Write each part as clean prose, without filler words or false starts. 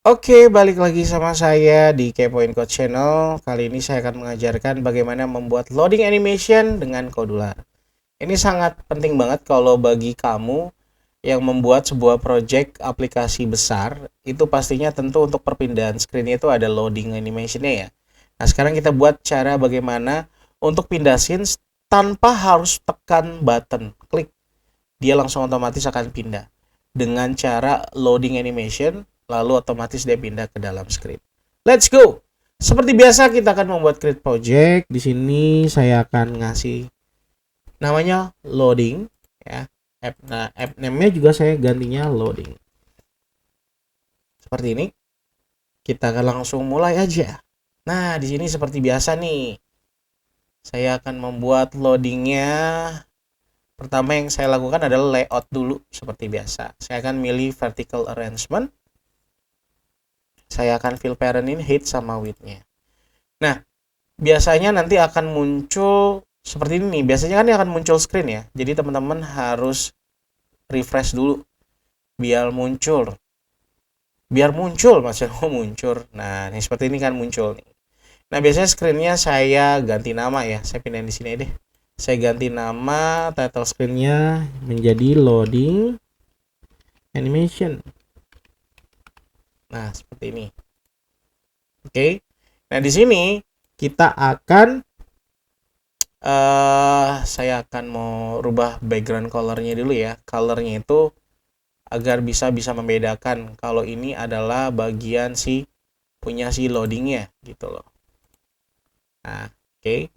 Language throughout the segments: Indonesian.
Oke, balik lagi sama saya di Kepoin Code Channel. Kali ini saya akan mengajarkan bagaimana membuat loading animation dengan Kodular. Ini sangat penting banget kalau bagi kamu yang membuat sebuah project aplikasi besar, itu pastinya tentu untuk perpindahan screen itu ada loading animationnya ya. Nah, sekarang kita buat cara bagaimana untuk pindah scenes tanpa harus tekan button klik. Dia langsung otomatis akan pindah dengan cara loading animation, lalu otomatis dia pindah ke dalam script. Let's go. Seperti biasa kita akan membuat create project. Di sini saya akan ngasih namanya loading ya. App name-nya juga saya gantinya loading. Seperti ini. Kita akan langsung mulai aja. Nah, di sini seperti biasa nih. Saya akan membuat loadingnya. Pertama yang saya lakukan adalah layout dulu seperti biasa. Saya akan milih vertical arrangement. Saya akan fill parent ini height sama width-nya. Nah, biasanya nanti akan muncul seperti ini nih. Biasanya kan akan muncul screen ya. Jadi teman-teman harus refresh dulu biar muncul. Maksudnya muncul. Nah, ini seperti ini kan muncul nih. Nah, biasanya screen-nya saya ganti nama ya. Saya pindahin di sini deh. Saya ganti nama title screen-nya menjadi loading animation. Nah, seperti ini. Oke. Nah, di sini kita akan saya akan mau rubah background color-nya dulu ya. Color-nya itu agar bisa membedakan kalau ini adalah bagian punya loading-nya gitu loh. Nah, oke.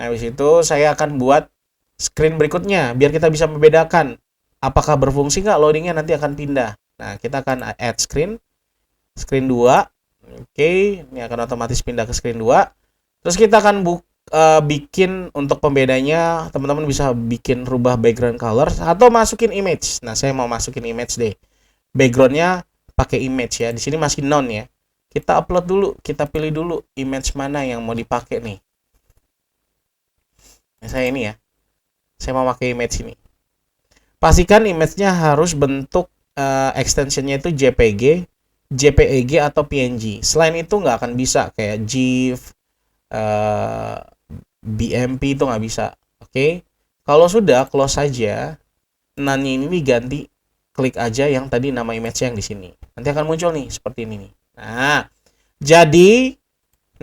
Nah, habis itu saya akan buat screen berikutnya biar kita bisa membedakan apakah berfungsi nggak loadingnya nanti akan pindah. Nah, kita akan add screen 2. Oke, ini akan otomatis pindah ke screen 2. Terus kita akan bikin untuk pembedanya, teman-teman bisa bikin rubah background color atau masukin image. Nah, saya mau masukin image deh. Backgroundnya pakai image ya. Di sini masih none ya. Kita upload dulu, kita pilih dulu image mana yang mau dipakai nih. Nah, saya ini ya. Saya mau pakai image ini. Pastikan image-nya harus bentuk extension-nya itu JPG, JPEG atau PNG. Selain itu nggak akan bisa kayak GIF, BMP itu nggak bisa. Oke. Kalau sudah close saja. None ini diganti, klik aja yang tadi nama image yang di sini. Nanti akan muncul nih seperti ini nih. Nah, jadi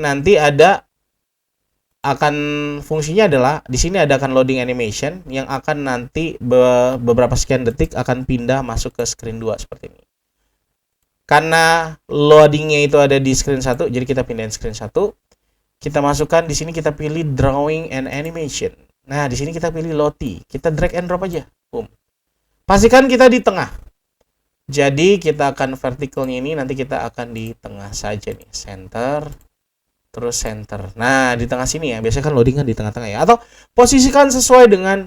nanti akan fungsinya adalah di sini ada akan loading animation yang akan nanti beberapa sekian detik akan pindah masuk ke screen 2 seperti ini. Karena loadingnya itu ada di screen 1, jadi kita pindahin screen 1. Kita masukkan di sini, kita pilih drawing and animation. Nah, di sini kita pilih Lottie. Kita drag and drop aja. Boom. Pastikan kita di tengah. Jadi kita akan verticalnya ini nanti kita akan di tengah saja nih. Center. Terus center. Nah, di tengah sini ya. Biasanya kan loading kan di tengah-tengah ya. Atau posisikan sesuai dengan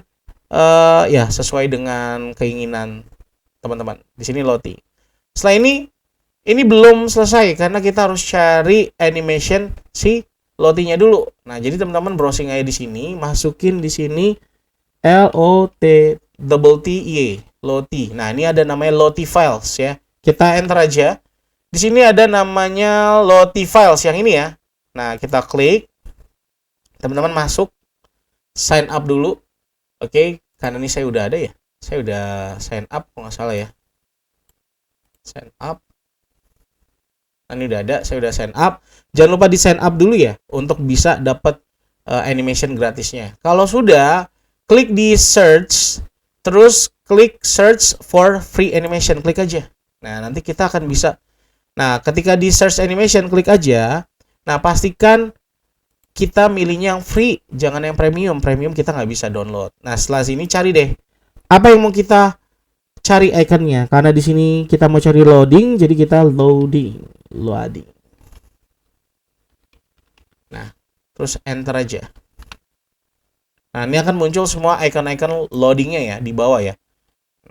sesuai dengan keinginan teman-teman. Di sini Lottie. Setelah ini belum selesai karena kita harus cari animation Lottie-nya dulu. Nah, jadi teman-teman browsing aja di sini, masukin di sini Lottie. Lottie. Nah, ini ada namanya Lottie Files ya. Kita enter aja. Di sini ada namanya Lottie Files yang ini ya. Nah, kita klik. Teman-teman masuk. Sign up dulu. Oke, karena ini saya udah ada ya. Saya udah sign up kalau nggak salah ya. Sign up. Nah, ini udah ada, saya udah sign up. Jangan lupa di sign up dulu ya untuk bisa dapat animation gratisnya. Kalau sudah, klik di search, terus klik search for free animation, klik aja. Nah, nanti kita akan bisa. Nah, ketika di search animation, klik aja. Nah, pastikan kita milihnya yang free, jangan yang premium. Premium kita nggak bisa download. Nah, setelah sini cari deh apa yang mau kita cari ikonnya. Karena di sini kita mau cari loading, jadi kita loading. Nah, terus enter aja. Nah, ini akan muncul semua icon-icon loadingnya ya di bawah ya.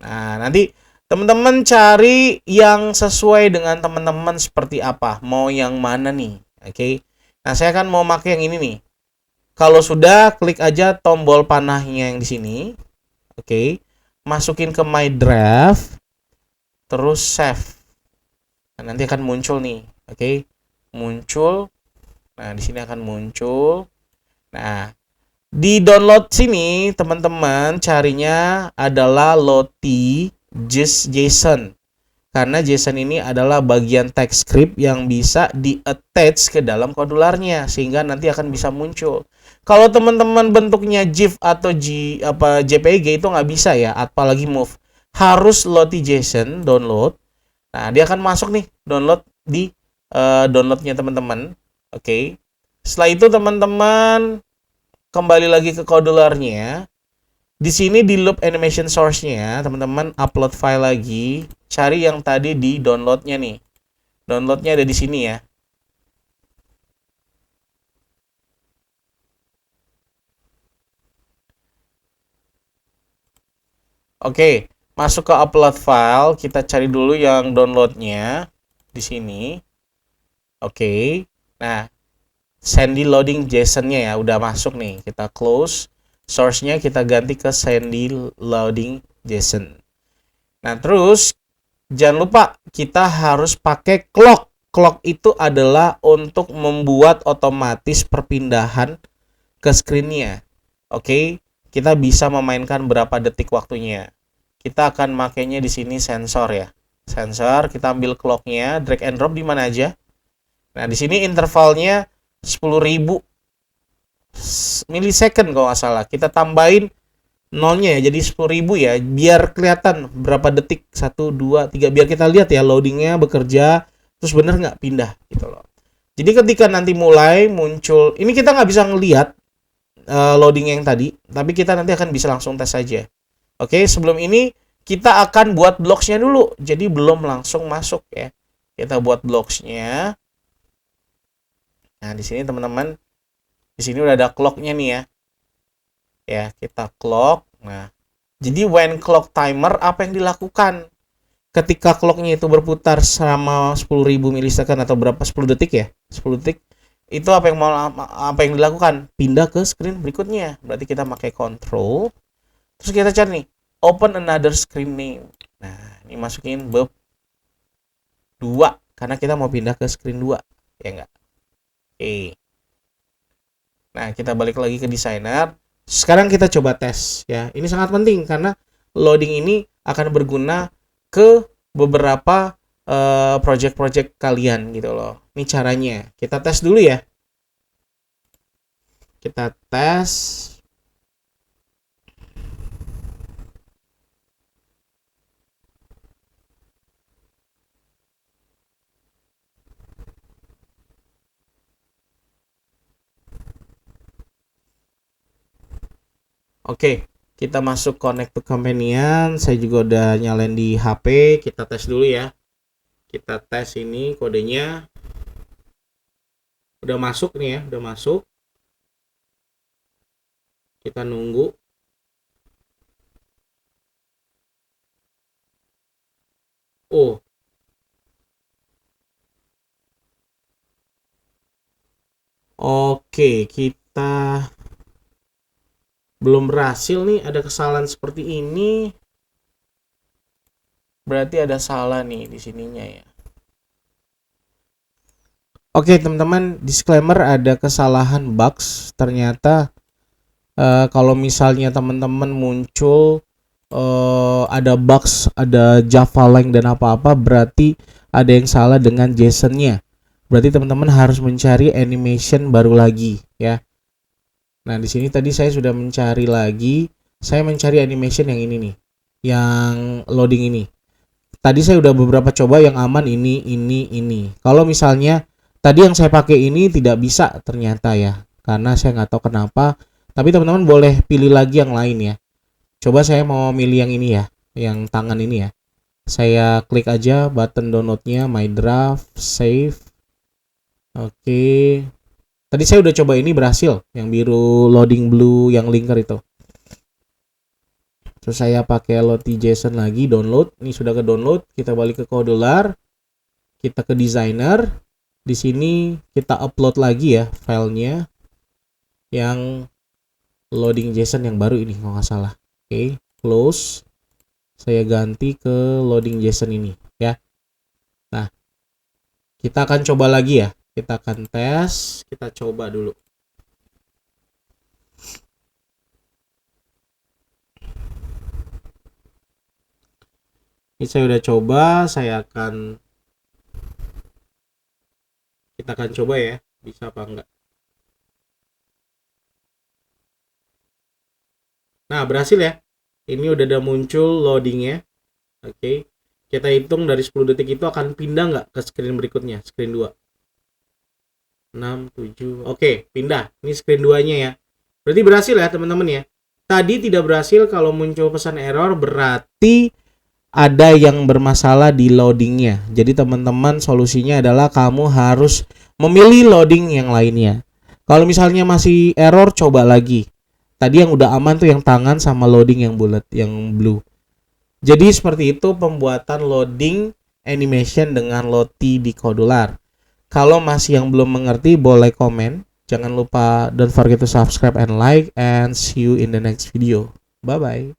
Nah, nanti teman-teman cari yang sesuai dengan teman-teman seperti apa. Mau yang mana nih? Oke. Nah, saya kan mau pakai yang ini nih. Kalau sudah, klik aja tombol panahnya yang di sini. Oke. Masukin ke My Draft. Terus save. Nah, nanti akan muncul nih, oke, muncul. Nah, di sini akan muncul. Nah, di download sini teman-teman carinya adalah Lottie JSON. Karena JSON ini adalah bagian text script yang bisa di-attach ke dalam kodularnya sehingga nanti akan bisa muncul. Kalau teman-teman bentuknya GIF atau JPG itu nggak bisa ya, apalagi move. Harus Lottie JSON download. Nah, dia akan masuk nih download di downloadnya teman-teman. Oke. Setelah itu teman-teman kembali lagi ke kodularnya. Di sini di loop animation source-nya, teman-teman upload file lagi, cari yang tadi di download-nya nih. Download-nya ada di sini ya. Oke, masuk ke upload file, kita cari dulu yang download-nya di sini. Oke. Nah, Sandy loading JSON-nya ya, udah masuk nih. Kita close. Source-nya kita ganti ke Sandy loading JSON. Nah, terus jangan lupa kita harus pakai clock. Clock itu adalah untuk membuat otomatis perpindahan ke screen-nya. Oke, kita bisa memainkan berapa detik waktunya. Kita akan makainya di sini sensor ya. Sensor, kita ambil clock-nya, drag and drop di mana aja. Nah, di sini intervalnya 10.000 milisecond kalau nggak salah. Kita tambahin nolnya ya, jadi 10.000 ya, biar kelihatan berapa detik, 1, 2, 3, biar kita lihat ya loadingnya bekerja, terus bener nggak pindah gitu loh. Jadi ketika nanti mulai muncul, ini kita nggak bisa ngelihat loading yang tadi, tapi kita nanti akan bisa langsung tes saja. Oke, sebelum ini kita akan buat blocks-nya dulu, jadi belum langsung masuk ya. Kita buat blocks-nya. Nah, di sini teman-teman, di sini udah ada clock-nya nih ya. Ya, kita clock. Nah, jadi when clock timer apa yang dilakukan? Ketika clock-nya itu berputar selama 10.000 milisecond atau berapa, 10 detik ya? 10 detik. Itu apa yang dilakukan? Pindah ke screen berikutnya. Berarti kita pakai control. Terus kita cari nih, open another screen name. Nah, ini masukin bab 2 karena kita mau pindah ke screen 2, ya enggak? Oke. Nah, kita balik lagi ke designer. Sekarang kita coba tes ya. Ini sangat penting karena loading ini akan berguna ke beberapa project-project kalian gitu loh. Ini caranya. Kita tes dulu ya. Kita tes. Oke, kita masuk connect to companion. Saya juga udah nyalain di HP. Kita tes dulu ya. Kita tes ini kodenya. Udah masuk nih ya, udah masuk. Kita nunggu. Oh. Oke, kita belum berhasil nih, ada kesalahan seperti ini. Berarti ada salah nih di sininya ya. Oke, teman-teman, disclaimer ada kesalahan bugs. Ternyata kalau misalnya teman-teman muncul ada bugs, ada Java lang dan apa-apa, berarti ada yang salah dengan JSON-nya. Berarti teman-teman harus mencari animation baru lagi ya. Nah, di sini tadi saya sudah mencari lagi. Saya mencari animation yang ini nih. Yang loading ini. Tadi saya udah beberapa coba yang aman ini. Kalau misalnya tadi yang saya pakai ini tidak bisa ternyata ya. Karena saya nggak tahu kenapa. Tapi teman-teman boleh pilih lagi yang lain ya. Coba saya mau milih yang ini ya. Yang tangan ini ya. Saya klik aja button downloadnya, my draft, save. Oke. Tadi saya udah coba ini berhasil, yang biru loading blue yang linker itu. Terus saya pakai Lottie JSON lagi, download. Ini sudah ke download, kita balik ke Codular. Kita ke designer. Di sini kita upload lagi ya filenya. Yang loading JSON yang baru ini kalau nggak salah. Oke, close. Saya ganti ke loading JSON ini ya. Nah, Kita akan coba lagi ya. Kita akan tes, kita coba dulu. Ini saya udah coba, kita akan coba ya, bisa apa enggak. Nah, berhasil ya. Ini udah ada muncul loadingnya. Oke. Kita hitung dari 10 detik itu akan pindah nggak ke screen berikutnya, screen 2. 6, 7. Oke, pindah. Ini screen 2-nya ya. Berarti berhasil ya, teman-teman ya. Tadi tidak berhasil kalau muncul pesan error, berarti ada yang bermasalah di loadingnya. Jadi teman-teman solusinya adalah kamu harus memilih loading yang lainnya. Kalau misalnya masih error, coba lagi. Tadi yang udah aman tuh yang tangan sama loading yang bulat, yang blue. Jadi seperti itu pembuatan loading animation dengan Lottie di Kodular. Kalau masih yang belum mengerti boleh komen. Jangan lupa don't forget to subscribe and like, and see you in the next video. Bye bye.